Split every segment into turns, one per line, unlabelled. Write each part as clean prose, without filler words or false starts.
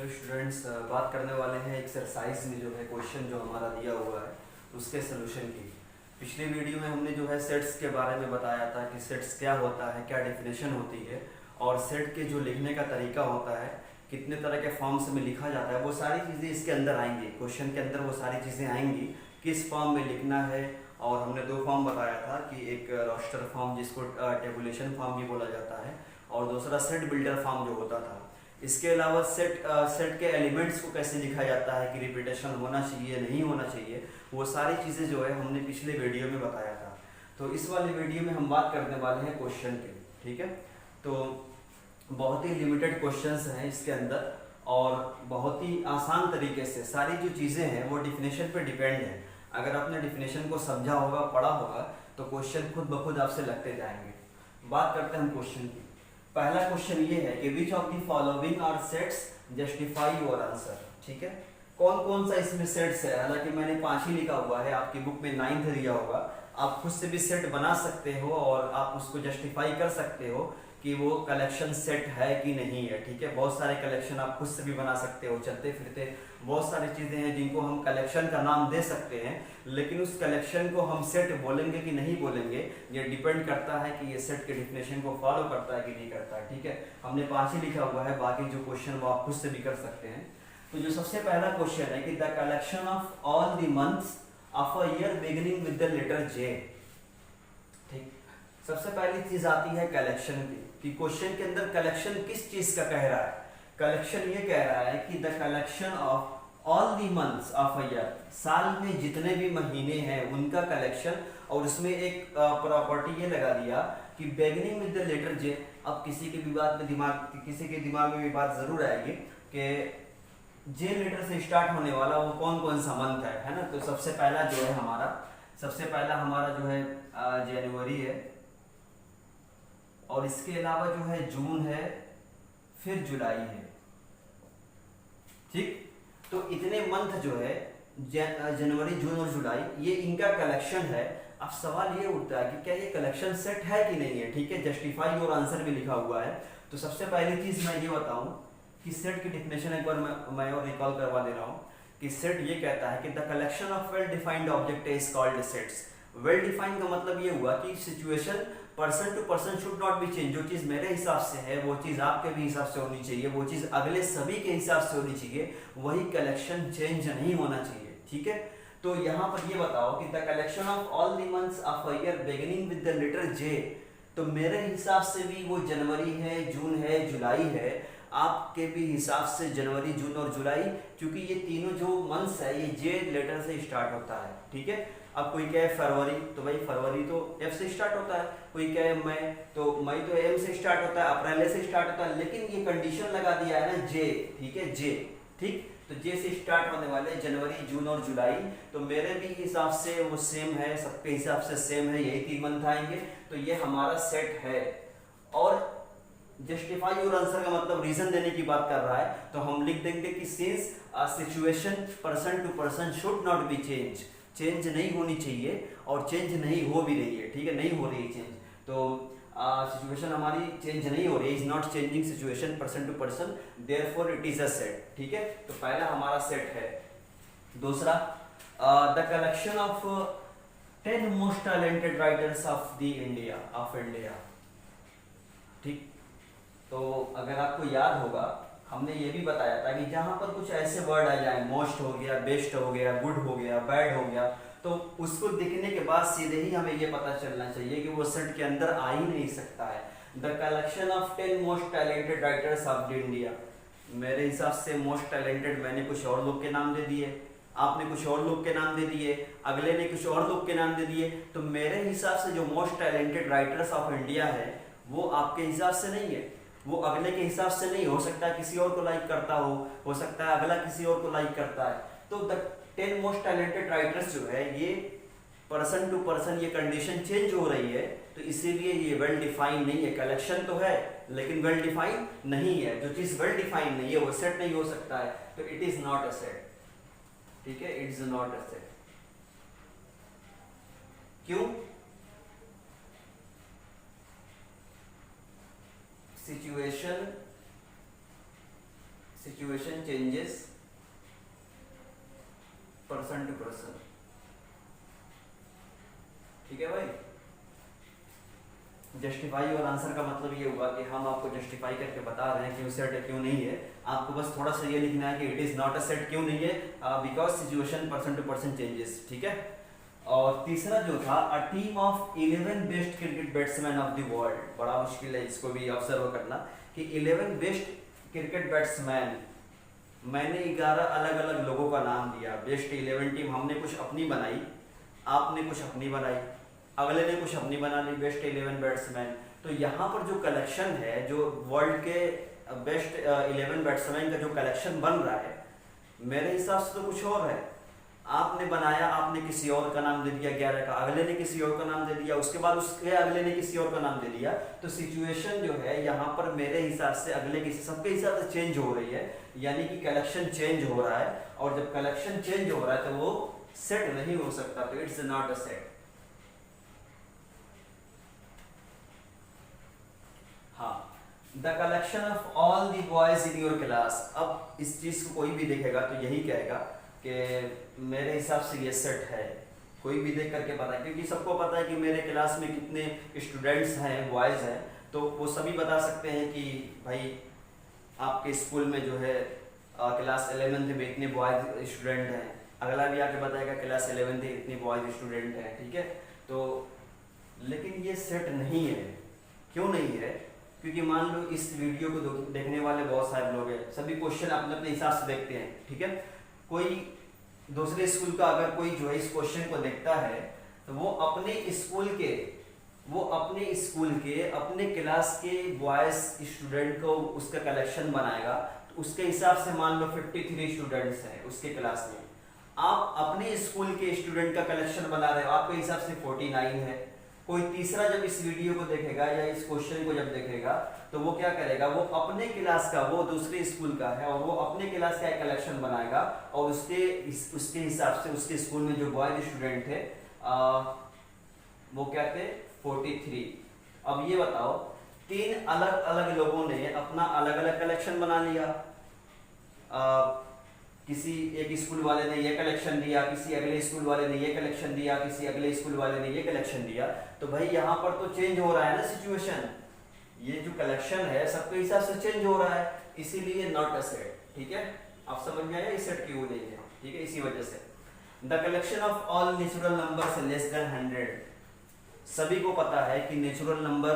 Hello students, बात करने वाले हैं एक्सरसाइज में जो है क्वेश्चन जो हमारा दिया हुआ है उसके सोल्यूशन की। पिछले वीडियो में हमने जो है सेट्स के बारे में बताया था कि सेट्स क्या होता है, क्या डेफिनेशन होती है और सेट के जो लिखने का तरीका होता है, कितने तरह के फॉर्म्स में लिखा जाता है, वो सारी चीज़ें इसके अंदर आएंगी। क्वेश्चन के अंदर वो सारी चीज़ें आएंगी, किस फॉर्म में लिखना है। और हमने दो फॉर्म बताया था कि एक रोस्टर फॉर्म जिसको टेबुलेशन फॉर्म भी बोला जाता है और दूसरा सेट बिल्डर फॉर्म जो होता था। इसके अलावा सेट के एलिमेंट्स को कैसे लिखा जाता है कि रिपीटेशन होना चाहिए नहीं होना चाहिए, वो सारी चीज़ें जो है हमने पिछले वीडियो में बताया था। तो इस वाले वीडियो में हम बात करने वाले हैं क्वेश्चन की। ठीक है, तो बहुत ही लिमिटेड क्वेश्चंस हैं इसके अंदर और बहुत ही आसान तरीके से सारी जो चीज़ें हैं वो डिफिनेशन पे डिपेंड है। अगर आपने डिफिनेशन को समझा होगा, पढ़ा होगा, तो क्वेश्चन खुद ब खुद आपसे लगते जाएंगे। बात करते हैं हम क्वेश्चन की। पहला क्वेश्चन ये है कि which of the following are sets justify your answer. ठीक है, कौन कौन सा इसमें सेट्स है। हालांकि मैंने 5 ही लिखा हुआ है, आपकी बुक में 9th दिया होगा। आप खुद से भी सेट बना सकते हो और आप उसको जस्टिफाई कर सकते हो कि वो कलेक्शन सेट है कि नहीं है। ठीक है, बहुत सारे कलेक्शन आप खुद से भी बना सकते हो। चलते फिरते बहुत सारी चीज़ें हैं जिनको हम कलेक्शन का नाम दे सकते हैं, लेकिन उस कलेक्शन को हम सेट बोलेंगे कि नहीं बोलेंगे ये डिपेंड करता है कि ये सेट के डिफिनेशन को फॉलो करता है कि नहीं करता है। ठीक है, हमने 5 ही लिखा हुआ है, बाकी जो क्वेश्चन वो आप खुद से भी कर सकते हैं। तो जो सबसे पहला क्वेश्चन है कि the collection of all the months of a year beginning with the letter J. ठीक, सबसे पहली चीज आती है कलेक्शन की, कि क्वेश्चन के अंदर कलेक्शन किस चीज का कह रहा है। कलेक्शन ये कह रहा है कि the collection of all the months of a year, साल में जितने भी महीने हैं उनका कलेक्शन। और उसमें एक प्रॉपर्टी ये लगा दिया कि बिगिनिंग विद द लेटर जे। अब किसी के दिमाग में भी बात जरूर आएगी कि जे लेटर से स्टार्ट होने वाला वो कौन कौन सा मंथ है ना। तो सबसे पहला जो है हमारा जो है जनवरी है, और इसके अलावा जो है जून है, फिर जुलाई है। ठीक, तो इतने मंथ जो है जनवरी, जून और जुलाई, ये इनका कलेक्शन है। अब सवाल ये उठता है कि क्या ये कलेक्शन सेट है कि नहीं है। ठीक है, जस्टिफाई और आंसर भी लिखा हुआ है। तो सबसे पहली चीज मैं ये बताऊं कि सेट की डिफिनेशन एक बार मैं और रिकॉल करवा दे रहा हूं कि सेट ये कहता है कि the collection of well defined object is called sets. Well defined का मतलब ये हुआ कि situation person to person should not be change. जो चीज मेरे हिसाब से है वो चीज आपके भी हिसाब से होनी चाहिए, वो चीज अगले सभी के हिसाब से होनी चाहिए, वही कलेक्शन चेंज नहीं होना चाहिए। ठीक है, तो यहाँ पर ये बताओ कि the collection of all the months of a year beginning with the letter J. तो मेरे हिसाब से भी वो जनवरी है, जून है, जुलाई है। आपके भी हिसाब से जनवरी, जून और जुलाई, क्योंकि ये तीनों जो मंथ्स है ये जे लेटर से स्टार्ट होता है। ठीक है, अब कोई कहे फरवरी, तो भाई फरवरी तो एफ से स्टार्ट होता है। कोई कहे मई, तो मई तो एम से स्टार्ट होता है, अप्रैल से स्टार्ट होता है। लेकिन ये कंडीशन लगा दिया है ना जे। ठीक है, जे। ठीक, तो जे से स्टार्ट होने वाले जनवरी, जून और जुलाई, तो मेरे भी हिसाब से वो सेम है, सबके हिसाब से सेम है, यही 3 मंथ आएंगे। तो ये हमारा सेट है। और जस्टिफाई और आंसर का मतलब रीजन देने की बात कर रहा है, तो हम लिख देंगे कि since situation person to person should not be change, change नहीं होनी चाहिए और चेंज नहीं हो भी रही है। ठीक है, नहीं हो रही है चेंज, तो सिचुएशन हमारी चेंज नहीं हो रही है, is not changing situation person to person, therefore it is a set. ठीक है, तो पहला हमारा सेट है। दूसरा, the collection of 10 most talented writers of the India. ठीक, तो अगर आपको याद होगा हमने ये भी बताया था कि जहां पर कुछ ऐसे वर्ड आ जाए, मोस्ट हो गया, बेस्ट हो गया, गुड हो गया, बैड हो गया, तो उसको दिखने के बाद सीधे ही हमें ये पता चलना चाहिए कि वो सेट के अंदर आ ही नहीं सकता है। The collection of 10 most talented writers of the India. मेरे हिसाब से मोस्ट टैलेंटेड मैंने कुछ और लोग के नाम दे दिए, आपने कुछ और लोग के नाम दे दिए, अगले ने कुछ और लोग के नाम दे दिए। तो मेरे हिसाब से जो most talented writers of India है वो आपके हिसाब से नहीं है, वो अगले के हिसाब से नहीं। हो सकता है किसी और को लाइक करता हो सकता है अगला किसी और को लाइक करता है। तो द 10 मोस्ट टैलेंटेड राइटर्स जो है ये पर्सन टू पर्सन ये कंडीशन चेंज हो रही है, तो इसीलिए ये वेल डिफाइंड नहीं है। कलेक्शन तो है लेकिन वेल डिफाइंड नहीं है। जो चीज वेल डिफाइंड नहीं है वो सेट नहीं हो सकता है, तो it is not a set. ठीक है, it is not a set. क्यों? Situation changes person to person. ठीक है भाई, जस्टिफाई और आंसर का मतलब ये हुआ कि हम आपको जस्टिफाई करके बता रहे हैं क्यों सेट है क्यों नहीं है। आपको बस थोड़ा सा ये लिखना है कि it is not a set, क्यों नहीं है, because situation person to person changes. ठीक है। और तीसरा जो था, a team of 11 best cricket batsman of the world. बड़ा मुश्किल है इसको भी ऑब्जर्व करना कि 11 बेस्ट क्रिकेट बैट्समैन, मैंने 11 अलग अलग लोगों का नाम दिया। बेस्ट 11 टीम हमने कुछ अपनी बनाई, आपने कुछ अपनी बनाई, अगले ने कुछ अपनी बना ली, बेस्ट 11 बैट्समैन। तो यहाँ पर जो कलेक्शन है, जो वर्ल्ड के बेस्ट 11 बैट्समैन का जो कलेक्शन बन रहा है, मेरे हिसाब से तो कुछ और है। आपने बनाया, आपने किसी और का नाम दे दिया 11 का, अगले ने किसी और का नाम दे दिया, उसके बाद उसके अगले ने किसी और का नाम दे दिया। तो सिचुएशन जो है यहाँ पर मेरे हिसाब से अगले के सबके हिसाब से चेंज हो रही है, यानी कि कलेक्शन चेंज हो रहा है। और जब कलेक्शन चेंज हो रहा है तो वो सेट नहीं हो सकता, तो इट्स नॉट अ सेट। हाँ, the collection of all the boys in your class. अब इस चीज को कोई भी देखेगा तो यही कहेगा कि मेरे हिसाब से ये सेट है। कोई भी देख करके पता है, क्योंकि सबको पता है कि मेरे क्लास में कितने स्टूडेंट्स हैं, बॉयज हैं, तो वो सभी बता सकते हैं कि भाई आपके स्कूल में जो है क्लास 11th में इतने बॉयज स्टूडेंट हैं, अगला भी आके बताएगा क्लास 11th में इतने बॉयज स्टूडेंट हैं। ठीक है। तो लेकिन ये सेट नहीं है। क्यों नहीं है? क्योंकि मान लो इस वीडियो को देखने वाले बहुत सारे लोग हैं, सभी क्वेश्चन अपने अपने हिसाब से देखते हैं। ठीक है। कोई दूसरे स्कूल का अगर कोई जो है इस क्वेश्चन को देखता है तो वो अपने स्कूल के अपने क्लास के बॉयज स्टूडेंट को उसका कलेक्शन बनाएगा। तो उसके हिसाब से मान लो 53 स्टूडेंट्स हैं उसके क्लास में, आप अपने स्कूल के स्टूडेंट का कलेक्शन बना रहे हो, आपके हिसाब से 49 है। कोई तीसरा जब इस वीडियो को देखेगा या इस क्वेश्चन को जब देखेगा तो वो क्या करेगा, वो अपने क्लास का, वो दूसरे स्कूल का है और वो अपने क्लास का एक कलेक्शन बनाएगा और उसके हिसाब से उसके स्कूल में जो बॉयज स्टूडेंट थे वो क्या थे, 43। अब ये बताओ, 3 अलग अलग लोगों ने अपना अलग अलग कलेक्शन बना लिया। किसी एक स्कूल वाले ने ये कलेक्शन दिया, किसी अगले स्कूल वाले ने ये कलेक्शन दिया, किसी अगले स्कूल वाले ने ये कलेक्शन दिया। तो भाई यहाँ पर तो चेंज हो रहा है ना सिचुएशन, ये जो कलेक्शन है सबके हिसाब से चेंज हो रहा है, इसीलिए नॉट अ सेट। ठीक है, आप समझ में आया ये सेट क्यों नहीं है? ठीक है, इसी वजह से the collection of all natural numbers less than 100। सभी को पता है कि नेचुरल नंबर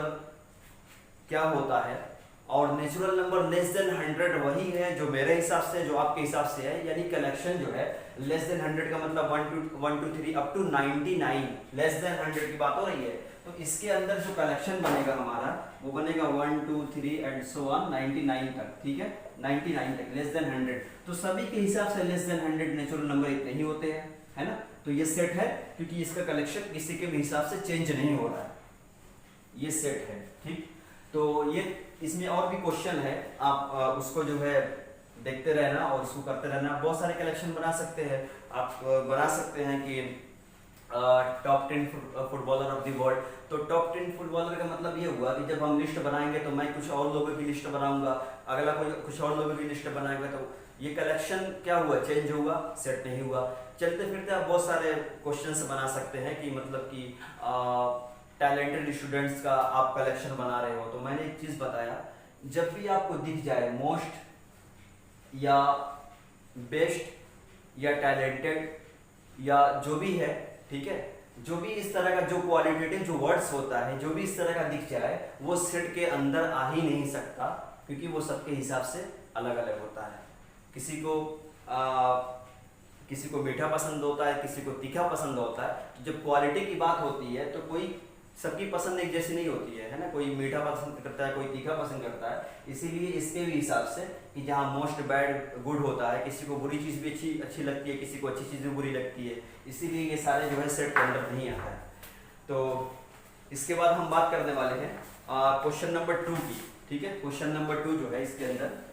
क्या होता है, और नेचुरल नंबर लेस देन 100 वही है जो मेरे हिसाब से, जो आपके हिसाब से है। यानी कलेक्शन जो है लेस देन 100 का मतलब 1 to 3 up to 99, less than 100 की बात हो रही है। तो इसके अंदर जो कलेक्शन बनेगा हमारा वो बनेगा 1 2 3 एंड सो ऑन 99 तक। ठीक है, 99 तक लेस देन 100। तो सभी के हिसाब से लेस देन 100 नेचुरल नंबर इतने ही होते हैं, है ना। तो ये सेट है क्योंकि इसका कलेक्शन किसी के भी हिसाब से चेंज नहीं हो रहा है, ये सेट है। ठीक, तो ये इसमें और भी क्वेश्चन है, आप उसको जो है देखते रहना और उसको करते रहना। बहुत सारे कलेक्शन बना सकते हैं आप, बना सकते हैं कि top 10 footballer of the world. तो टॉप 10 फुटबॉलर का मतलब ये हुआ कि जब हम लिस्ट बनाएंगे तो मैं कुछ और लोगों की लिस्ट बनाऊंगा, अगला कोई कुछ और लोगों की लिस्ट बनाएगा, तो ये कलेक्शन क्या हुआ, चेंज हुआ, सेट नहीं हुआ। चलते फिरते आप बहुत सारे क्वेश्चन बना सकते हैं कि मतलब कि टैलेंटेड स्टूडेंट्स का आप कलेक्शन बना रहे हो। तो मैंने एक चीज बताया, जब भी आपको दिख जाए मोस्ट या बेस्ट या टैलेंटेड या जो भी है, ठीक है, जो भी इस तरह का जो क्वालिटेटिव जो वर्ड्स होता है, जो भी इस तरह का दिख जाए वो सेट के अंदर आ ही नहीं सकता, क्योंकि वो सबके हिसाब से अलग अलग होता है। किसी को मीठा पसंद होता है, किसी को तीखा पसंद होता है। तो जब क्वालिटी की बात होती है तो कोई सबकी पसंद एक जैसी नहीं होती है ना, कोई मीठा पसंद करता है, कोई तीखा पसंद करता है। इसीलिए इसके भी हिसाब से कि जहाँ मोस्ट बैड गुड होता है, किसी को बुरी चीज़ भी अच्छी लगती है, किसी को अच्छी चीज़ भी बुरी लगती है, इसीलिए ये सारे जो है सेट के अंदर नहीं आता है। तो इसके बाद हम बात करने वाले हैं क्वेश्चन नंबर 2 की। ठीक है, क्वेश्चन नंबर 2 जो है इसके अंदर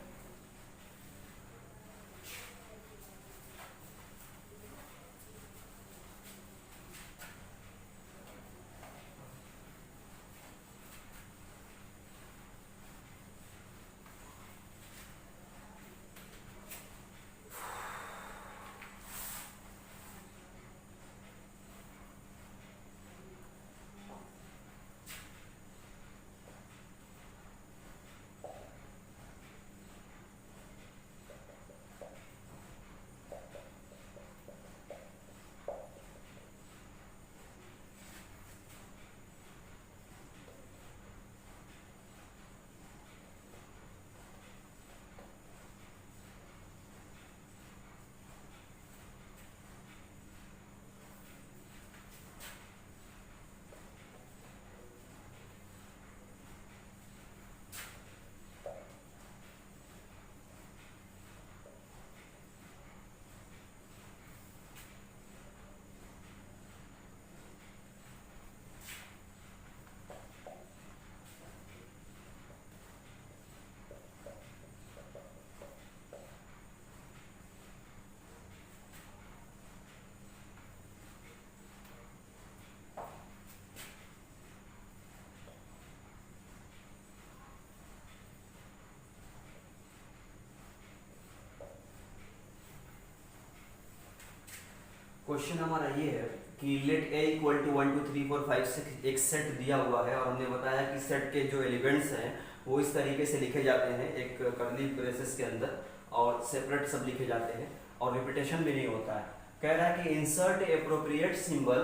क्वेश्चन हमारा ये है कि लेट ए इक्वल टू 1 2 3 4 5 6 एक सेट दिया हुआ है और हमने बताया कि सेट के जो एलिमेंट्स हैं वो इस तरीके से लिखे जाते हैं एक कर्ली ब्रेसेस के अंदर और सेपरेट सब लिखे जाते हैं और रिपीटेशन भी नहीं होता है। कह रहा है कि insert appropriate symbol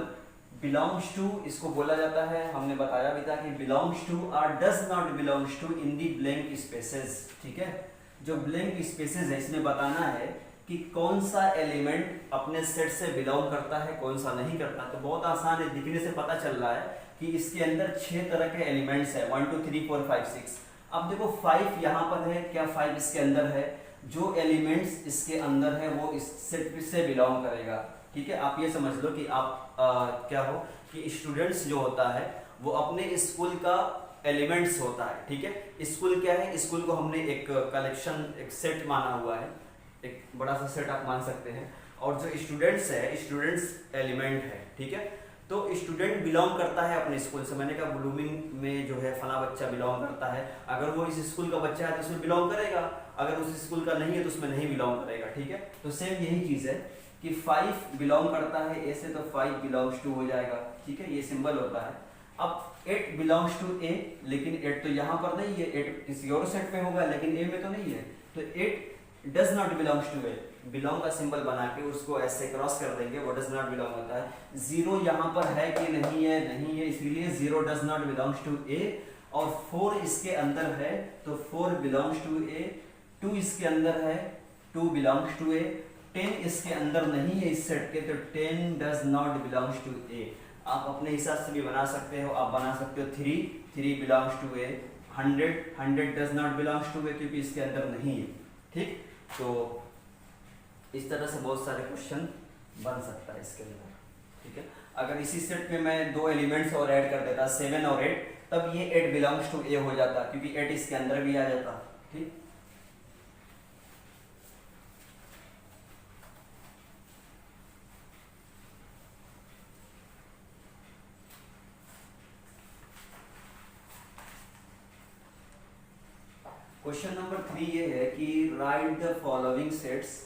belongs to, इसको बोला जाता है, हमने बताया भी था कि बिलोंग्स टू और does not belongs to in the blank spaces. ठीक है, जो ब्लैंक स्पेसेस है इसमें बताना है कि कौन सा एलिमेंट अपने सेट से बिलोंग करता है कौन सा नहीं करता। तो बहुत आसान है, दिखने से पता चल रहा है कि इसके अंदर 6 तरह के एलिमेंट्स है 1 2 3 4 5 6। अब देखो 5 यहाँ पर है, क्या 5 इसके अंदर है? जो एलिमेंट्स इसके अंदर है वो इस सेट से बिलोंग करेगा। ठीक है, आप ये समझ लो कि आप क्या हो कि स्टूडेंट्स जो होता है वो अपने स्कूल का एलिमेंट्स होता है। ठीक है, स्कूल क्या है? स्कूल को हमने एक कलेक्शन, एक सेट माना हुआ है, एक बड़ा सा सेट आप मान सकते हैं। और जो स्टूडेंट्स है, स्टूडेंट्स एलिमेंट है। ठीक है, तो स्टूडेंट बिलोंग करता है अपने स्कूल से। मैंने कहा ब्लूमिंग में जो है फला बच्चा बिलोंग करता है, अगर वो इस स्कूल का बच्चा है तो उसमें बिलोंग करेगा, अगर उस स्कूल का नहीं है तो उसमें नहीं बिलोंग करेगा। ठीक है, तो सेम यही चीज है कि 5 बिलोंग करता है ए से, तो 5 बिलोंग्स टू हो जाएगा। ठीक है, ये सिंबल होता है। अब 8 बिलोंग्स टू ए, लेकिन 8 तो यहाँ पर नहीं है, 8 किसी और सेट में होगा लेकिन ए में तो नहीं है, तो 8 does not belongs to A. Belong का सिंबल बना के उसको ऐसे क्रॉस कर देंगे, वो डज नॉट बिलोंग होता है। 0 यहाँ पर है कि नहीं है? नहीं है, इसलिए 0 डज नॉट बिलोंग्स टू ए। और 4 इसके अंदर है तो 4 बिलोंग्स टू ए। 2 इसके अंदर है, 2 बिलोंग्स टू ए। 10 इसके अंदर नहीं है इस सेट के, तो 10 डज नॉट बिलोंग्स टू ए। आप अपने हिसाब से भी बना सकते हो, आप बना सकते हो 3 belongs to A. 100 does not belongs to A क्योंकि इसके अंदर नहीं है। ठीक, तो इस तरह से बहुत सारे क्वेश्चन बन सकता है इसके अंदर। ठीक है, अगर इसी सेट में मैं 2 एलिमेंट्स और ऐड कर देता 7 और 8, तब ये 8 बिलोंग्स टू ए हो जाता क्योंकि 8 इसके अंदर भी आ जाता। ठीक, क्वेश्चन नंबर 3 ये है कि राइट द फॉलोइंग सेट्स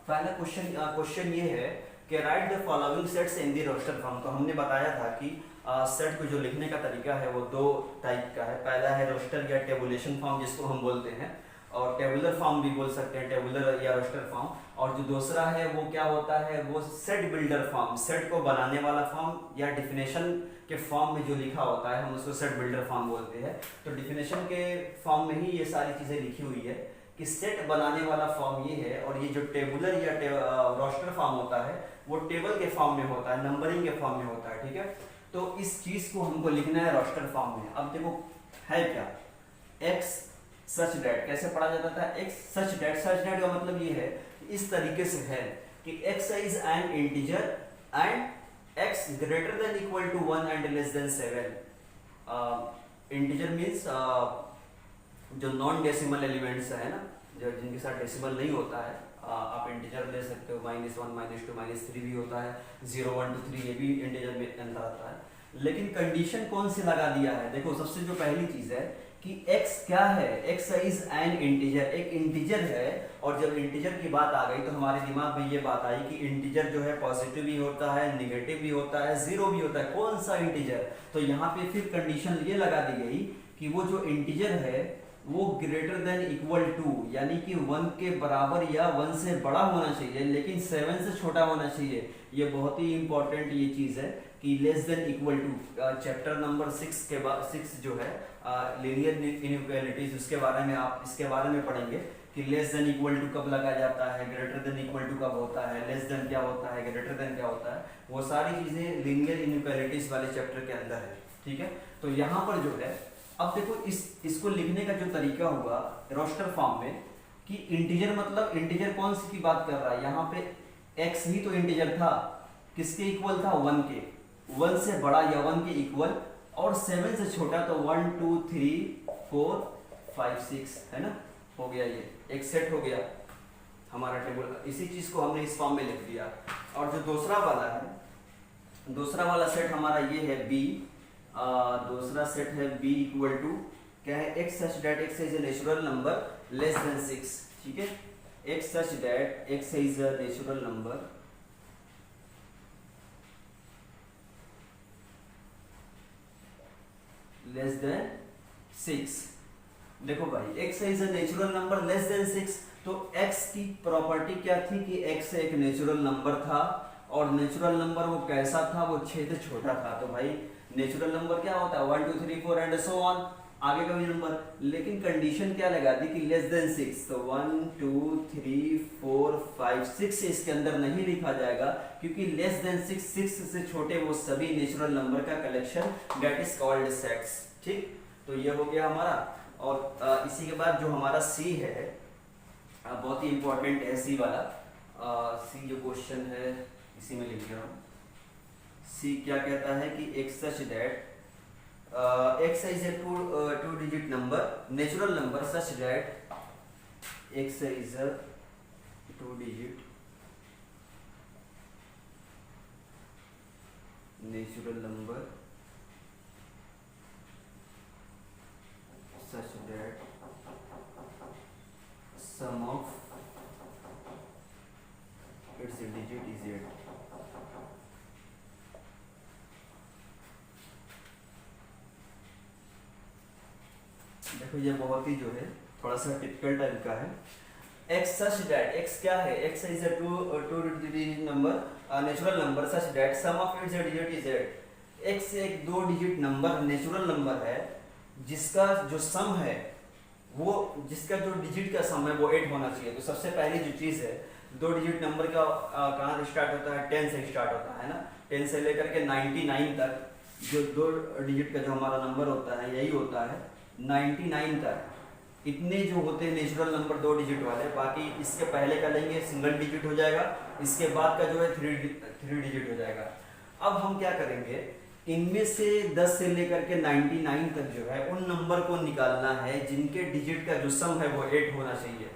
पहला क्वेश्चन ये है कि write the following sets in the roster form. तो हमने बताया था कि सेट को जो लिखने का तरीका है वो 2 टाइप का है। पहला है रोस्टर या टेबुलेशन फॉर्म जिसको हम बोलते हैं, और टेबुलर फॉर्म भी बोल सकते हैं, टेबुलर या रोस्टर फॉर्म। और जो दूसरा है वो क्या होता है? वो सेट बिल्डर फॉर्म, सेट को बनाने वाला फॉर्म या डिफिनेशन के फॉर्म में जो लिखा होता है हम उसको सेट बिल्डर फॉर्म बोलते हैं। तो डिफिनेशन के फॉर्म में ही ये सारी चीजें लिखी हुई है कि सेट बनाने वाला फॉर्म ये है, और ये जो टेबुलर या रोस्टर फॉर्म होता है वो टेबल के फॉर्म में होता है, नंबरिंग के फॉर्म में होता है। ठीक है, तो इस चीज को हमको लिखना है रोस्टर फॉर्म में। अब देखो है क्या, एक्स सच डेट कैसे पढ़ा जाता था? X such that, such that का मतलब ये है इस तरीके से है कि x is an integer and x greater than equal to 1 and less than 7। Integer means जो नॉन डेसिमल एलिमेंट्स है ना, जो जिनके साथ डेसिमल नहीं होता है, आप इंटीजर ले सकते हो, -1 -2 -3 भी होता है, 0 1 2 3 ये भी इंटीजर में अंदर आता है। लेकिन कंडीशन कौन सी लगा दिया है? देखो सबसे जो पहली चीज है कि x क्या है? x इज एन इंटीजर, एक इंटीजर है। और जब इंटीजर की बात आ गई तो हमारे दिमाग में ये बात आई कि इंटीजर जो है पॉजिटिव भी होता है, निगेटिव भी होता है, 0 भी होता है। कौन सा इंटीजर? तो यहाँ पे फिर कंडीशन ये लगा दी गई कि वो जो इंटीजर है वो ग्रेटर देन इक्वल टू, यानी कि 1 के बराबर या 1 से बड़ा होना चाहिए, लेकिन 7 से छोटा होना चाहिए। ये बहुत ही इंपॉर्टेंट ये चीज है कि less than equal to. Chapter number 6 के बाद 6 जो है लीनियर इनइक्वालिटीज, उसके बारे में आप इसके बारे में पढ़ेंगे कि लेस देन इक्वल टू कब लगाया जाता है, ग्रेटर देन इक्वल टू कब होता है, लेस देन क्या होता है, ग्रेटर देन क्या होता है। वो सारी चीजें लीनियर इनइक्वालिटीज वाले चैप्टर के अंदर है। ठीक है, तो यहाँ पर जो है अब देखो इसको लिखने का जो तरीका हुआ रोस्टर फॉर्म में कि इंटीजर मतलब इंटीजर कौन सी की बात कर रहा है? यहाँ पे x ही तो इंटीजर था, किसके इक्वल था? 1 के। 1 से बड़ा या 1 के इक्वल, और 7 से छोटा तो 1 2 3 4 5 6, है ना, हो गया, ये एक सेट हो गया हमारा टेबल। इसी चीज को हमने इस फॉर्म में लिख दिया। और जो दूसरा वाला है, दूसरा वाला सेट हमारा ये है बी, दूसरा सेट है बी इक्वल टू क्या है, x such that x is a natural number less than 6, ठीक है, x such that x is a natural number less than 6। देखो भाई x is a natural number less than 6, तो x की property क्या थी कि x एक नेचुरल नंबर था, और नेचुरल नंबर वो कैसा था, वो 6 से छोटा था। तो भाई नेचुरल नंबर क्या होता है, 1 2 3 4 एंड सो ऑन, आगे का भी नंबर। लेकिन कंडीशन क्या लगा दी कि लेस देन 6, तो 1 2 3 4 5 6 इसके अंदर नहीं लिखा जाएगा, क्योंकि लेस देन 6 से छोटे वो सभी नेचुरल नंबर का collection, that is called sets, ठीक। तो ये हो गया हमारा। और इसी के बाद जो हमारा सी है, बहुत ही इंपॉर्टेंट है सी वाला। सी जो क्वेश्चन है इसी में लिख रहा हूँ। सी क्या कहता है कि x such that x is a two digit number, natural number such that x is a 2 digit natural number such that sum of its digit is 8। देखो ये बहुत ही जो है थोड़ा सा टिपिकल टाइप का है। x such that x क्या है, x is a two digit number, natural number such that sum of its digit is 8। x एक 2 डिजिट नंबर नेचुरल नंबर है जिसका जो सम है, वो जिसका जो डिजिट का सम है वो 8 होना चाहिए। तो सबसे पहली जो चीज़ है, 2 डिजिट नंबर का कहाँ से स्टार्ट होता है, 10 से स्टार्ट होता है ना, 10 से लेकर के 99 तक जो 2 डिजिट का जो हमारा नंबर होता है यही होता है 99 तक। इतने जो होते हैं नेचुरल नंबर 2 डिजिट वाले, बाकी इसके पहले का लेंगे सिंगल डिजिट हो जाएगा, इसके बाद का जो है 3 डिजिट हो जाएगा। अब हम क्या करेंगे, इनमें से 10 से लेकर के 99 तक जो है उन नंबर को निकालना है जिनके डिजिट का जो सम है वो 8 होना चाहिए।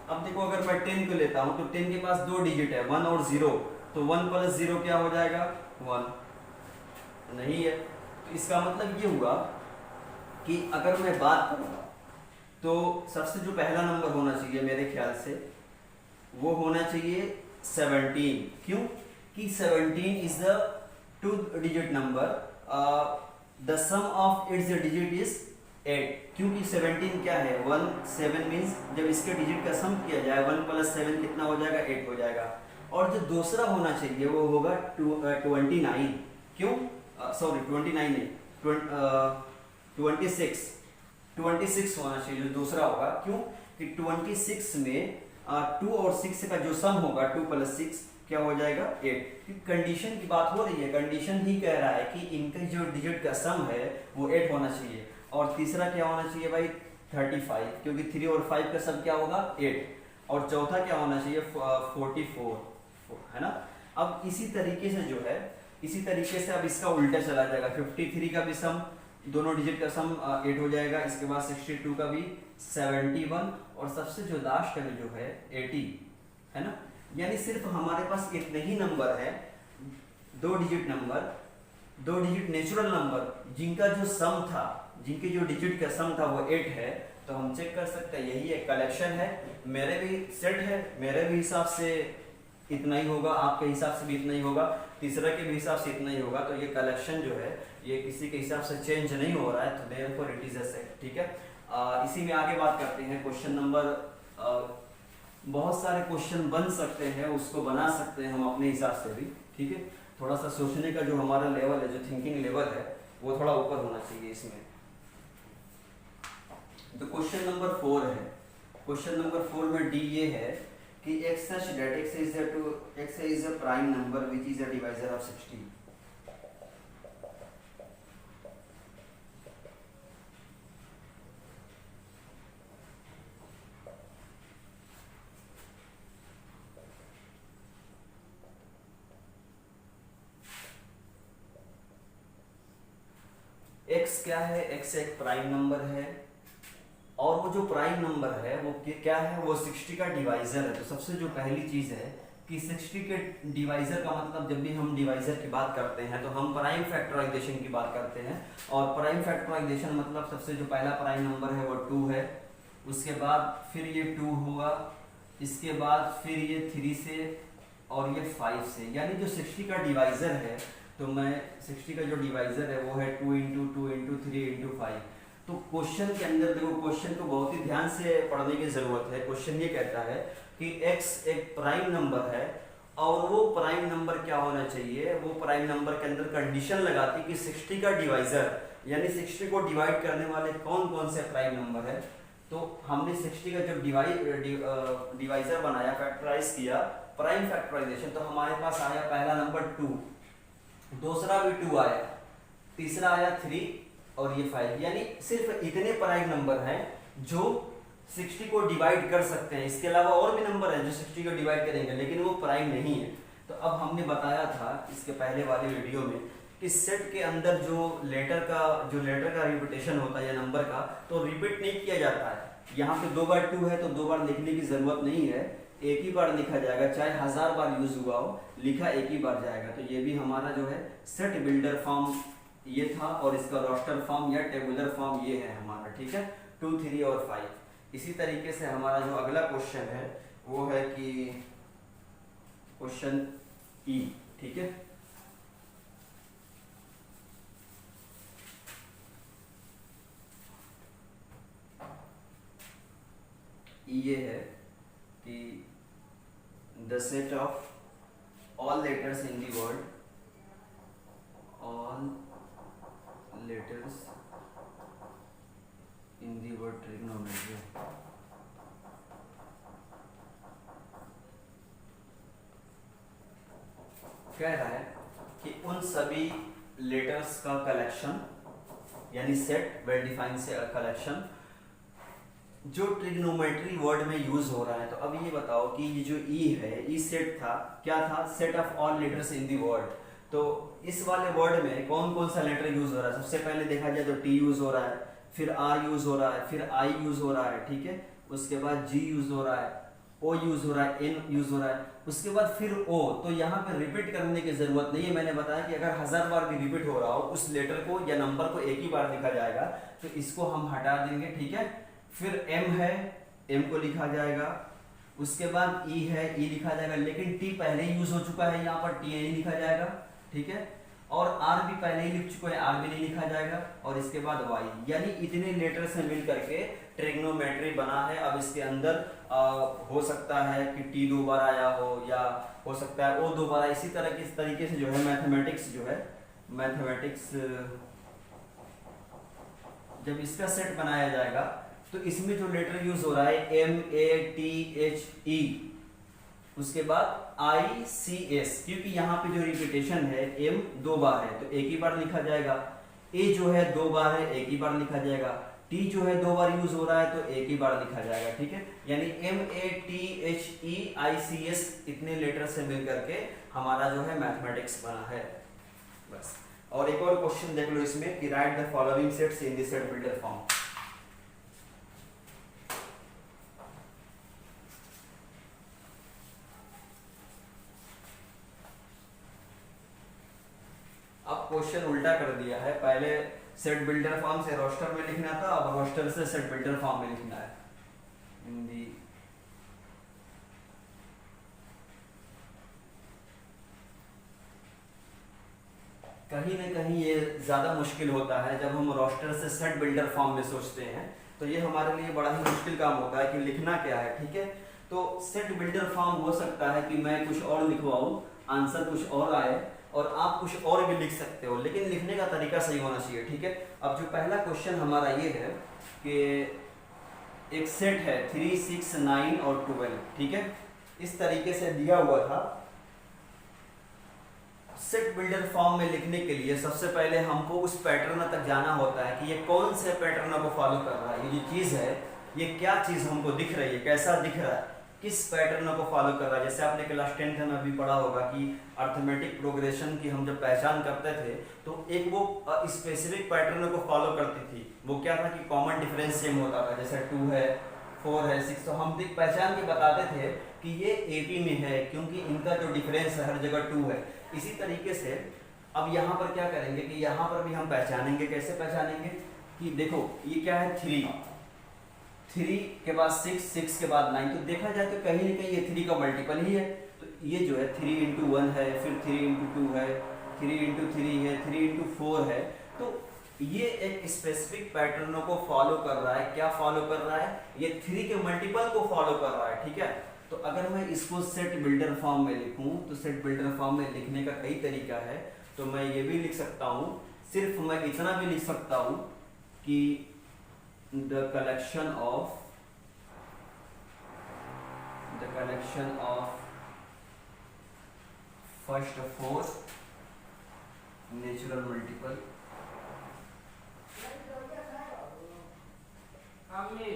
अब देखो अगर मैं 10 को लेता हूं तो 10 के पास 2 डिजिट है 1 और 0, तो 1 + 0 क्या हो जाएगा 1, नहीं है। तो इसका मतलब ये हुआ कि अगर मैं बात करूंगा तो सबसे जो पहला नंबर होना चाहिए मेरे ख्याल से वो होना चाहिए 17। क्यों कि 17 is the 2 digit number, the sum of its digit is 8। क्योंकि 17 क्या है 1 7 मीन्स जब इसके डिजिट का सम किया जाए 1 + 7 कितना हो जाएगा 8 हो जाएगा। और जो दूसरा होना चाहिए वो होगा 29। क्यों, सॉरी 29 नहीं, 26 होना चाहिए जो दूसरा होगा। क्यों कि 26 में 2 और 6 का जो सम होगा 2 + 6 क्या हो जाएगा 8। क्योंकि कंडीशन की बात हो रही है, कंडीशन ही कह रहा है कि इनके जो डिजिट का सम है वो 8 होना चाहिए। और तीसरा क्या होना चाहिए भाई 35, क्योंकि 3 और 5 का सम क्या होगा 8। और चौथा क्या होना चाहिए 44, है ना। अब इसी तरीके से जो है, इसी तरीके से अब इसका उल्टा चला जाएगा, 53 का भी सम, दोनों डिजिट का सम 8 हो जाएगा, इसके बाद 62 का भी 71, और सबसे जो लास्ट में जो है 80, है ना। यानी सिर्फ हमारे पास इतने ही नंबर है 2 digit number, 2 digit natural number जिनका जो सम था, जिनके जो डिजिट का सम था वो 8 है। तो हम चेक कर सकते हैं यही एक कलेक्शन है, मेरे भी सेट है, मेरे भी हिसाब से इतना ही होगा, आपके हिसाब से भी इतना ही होगा, तीसरा के भी हिसाब से इतना ही होगा। तो ये कलेक्शन जो है ये किसी के हिसाब से चेंज नहीं हो रहा है, तो therefore it is a set, ठीक है। इसी में आगे बात करते हैं क्वेश्चन नंबर, बहुत सारे क्वेश्चन बन सकते हैं, उसको बना सकते हैं हम अपने हिसाब से भी, ठीक है। थोड़ा सा सोचने का जो हमारा लेवल है, जो थिंकिंग लेवल है वो थोड़ा ऊपर होना चाहिए इसमें। तो क्वेश्चन नंबर 4 है, क्वेश्चन नंबर 4 में डी ये है कि x such that x is a prime number which is a divisor of 16। x क्या है, x एक प्राइम नंबर है और वो जो प्राइम नंबर है वो क्या है, वो 60 का डिवाइजर है। तो सबसे जो पहली चीज़ है कि 60 के डिवाइजर का मतलब जब भी हम डिवाइजर की बात करते हैं तो हम प्राइम फैक्टराइजेशन की बात करते हैं। और प्राइम फैक्टराइजेशन मतलब सबसे जो पहला प्राइम नंबर है वो 2 है, उसके बाद फिर ये 2 होगा, इसके बाद फिर ये 3 से और ये 5 से, यानी जो 60 का डिवाइजर है तो मैं 60 का जो डिवाइजर है वो है 2 इंटू 2 इंटू 3 इंटू 5। तो क्वेश्चन के अंदर देखो, क्वेश्चन को बहुत ही ध्यान से पढ़ने की जरूरत है। क्वेश्चन ये कहता है कि x एक प्राइम नंबर है और वो प्राइम नंबर क्या होना चाहिए, वो प्राइम नंबर के अंदर कंडीशन लगाती कि 60 का डिवाइजर यानी 60 को डिवाइड करने वाले कौन कौन से प्राइम नंबर है। तो हमने 60 का जब डिवाइजर बनाया, फैक्टराइज किया, प्राइम फैक्टराइजेशन, तो हमारे पास आया पहला नंबर 2, दूसरा भी 2 आया, तीसरा आया 3 और ये 5। यानी सिर्फ इतने प्राइम नंबर हैं जो 60 को डिवाइड कर सकते हैं। इसके अलावा और भी नंबर हैं जो 60 को डिवाइड करेंगे लेकिन वो प्राइम नहीं है। तो अब हमने बताया था इसके पहले वाले वीडियो में कि सेट के अंदर जो लेटर का रिपीटेशन होता है या नंबर का, तो रिपीट नहीं किया जाता है। यहाँ पे 2 बार 2 है तो 2 बार लिखने की जरूरत नहीं है, एक ही बार लिखा जाएगा, चाहे 1000 बार यूज हुआ हो, लिखा एक ही बार जाएगा। तो ये भी हमारा जो है सेट बिल्डर फॉर्म ये था और इसका रोस्टर फॉर्म या टेबुलर फॉर्म ये है हमारा, ठीक है, 2, 3 और 5। इसी तरीके से हमारा जो अगला क्वेश्चन है वो है कि क्वेश्चन ई, ठीक है। ये है कि the set of all letters in the word, all letters in the word trigonometry, कह रहा है कि उन सभी लेटर्स का कलेक्शन यानी सेट, वेल डिफाइंड से कलेक्शन जो ट्रिग्नोमेट्री वर्ड में यूज हो रहा है। तो अब ये बताओ कि ये जो ई है, ई सेट था, क्या था, set of all letters in the word. तो इस वाले वर्ड में कौन कौन सा लेटर यूज हो रहा है? सबसे पहले देखा जाए तो टी यूज हो रहा है, फिर आर यूज हो रहा है, फिर आई यूज हो रहा है, ठीक है, उसके बाद जी यूज हो रहा है, ओ यूज हो रहा है, एन यूज हो रहा है, उसके बाद फिर ओ। तो यहाँ पे रिपीट करने की जरूरत नहीं है। मैंने बताया कि अगर 1000 बार भी रिपीट हो रहा हो उस लेटर को या नंबर को एक ही बार लिखा जाएगा, तो इसको हम हटा देंगे, ठीक है। फिर एम है, एम को लिखा जाएगा, उसके बाद ई है, ई लिखा जाएगा, लेकिन टी पहले ही यूज हो चुका है, यहाँ पर टी नहीं लिखा जाएगा, ठीक है। और आर भी पहले ही लिख चुके हैं, आर भी नहीं लिखा जाएगा, और इसके बाद वाई। यानी इतने लेटर से मिल करके ट्रिग्नोमेट्री बना है। अब इसके अंदर हो सकता है कि टी 2 बार आया हो, या हो सकता है ओ 2 बार, इसी तरह की इस तरीके से जो है मैथमेटिक्स जब इसका सेट बनाया जाएगा तो इसमें जो लेटर यूज हो रहा है M A T H E, उसके बाद आई सी एस, क्योंकि यहाँ पे जो रिपीटेशन है एम 2 बार है तो एक ही बार लिखा जाएगा, ए जो है 2 बार है एक ही बार लिखा जाएगा, टी जो है 2 बार यूज हो रहा है तो एक ही बार लिखा जाएगा, ठीक है। यानी M A T H E I C S इतने लेटर से मिल करके हमारा जो है मैथमेटिक्स बना है, बस। और एक और क्वेश्चन देख लो इसमें कि write the following sets in the set builder form. अब क्वेश्चन उल्टा कर दिया है, पहले सेट बिल्डर फॉर्म से रोस्टर में लिखना था, अब रोस्टर से सेट बिल्डर फॉर्म में लिखना है। हिंदी कहीं ना कहीं ये ज्यादा मुश्किल होता है जब हम रोस्टर से सेट बिल्डर फॉर्म में सोचते हैं, तो ये हमारे लिए बड़ा ही मुश्किल काम होता है कि लिखना क्या है, ठीक है। तो सेट बिल्डर फॉर्म हो सकता है कि मैं कुछ और लिखवाऊं, आंसर कुछ और आए और आप कुछ और भी लिख सकते हो, लेकिन लिखने का तरीका सही होना चाहिए, ठीक है। अब जो पहला क्वेश्चन हमारा ये है कि एक सेट है 3, 6, 9 और 12, ठीक है, इस तरीके से दिया हुआ था। सेट बिल्डर फॉर्म में लिखने के लिए सबसे पहले हमको उस पैटर्न तक जाना होता है कि ये कौन से पैटर्न को फॉलो कर रहा है, ये जो चीज़ है ये क्या चीज़ हमको दिख रही है, कैसा दिख रहा है, किस पैटर्न को फॉलो कर रहा है। जैसे आपने क्लास 10th में अभी पढ़ा होगा कि अर्थमेटिक प्रोग्रेशन की हम जब पहचान करते थे तो एक वो स्पेसिफिक पैटर्न को फॉलो करती थी। वो क्या था कि कॉमन डिफरेंस सेम होता था, जैसे 2 है, 4 है, 6, तो हम पहचान के बताते थे कि ये 80 में है क्योंकि इनका जो डिफरेंस है हर जगह 2 है। इसी तरीके से अब यहाँ पर क्या करेंगे कि यहाँ पर भी हम पहचानेंगे। कैसे पहचानेंगे कि देखो ये क्या है, 3 के बाद 6 के बाद 9, तो देखा जाए तो कहीं ना कहीं ये 3 का मल्टीपल ही है। तो ये जो है 3 इंटू 1 है, फिर 3 इंटू 2 है, 3 इंटू 3 है, 3 इंटू 4 है। तो ये एक स्पेसिफिक पैटर्न को फॉलो कर रहा है। क्या फॉलो कर रहा है? ये 3 के मल्टीपल को फॉलो कर रहा है, ठीक है। तो अगर मैं इसको सेट बिल्डर फॉर्म में लिखूं तो सेट बिल्डर फॉर्म में लिखने का कई तरीका है। तो मैं ये भी लिख सकता हूँ, सिर्फ मैं इतना भी लिख सकता हूँ कि the collection of first 4 natural multiple
आमने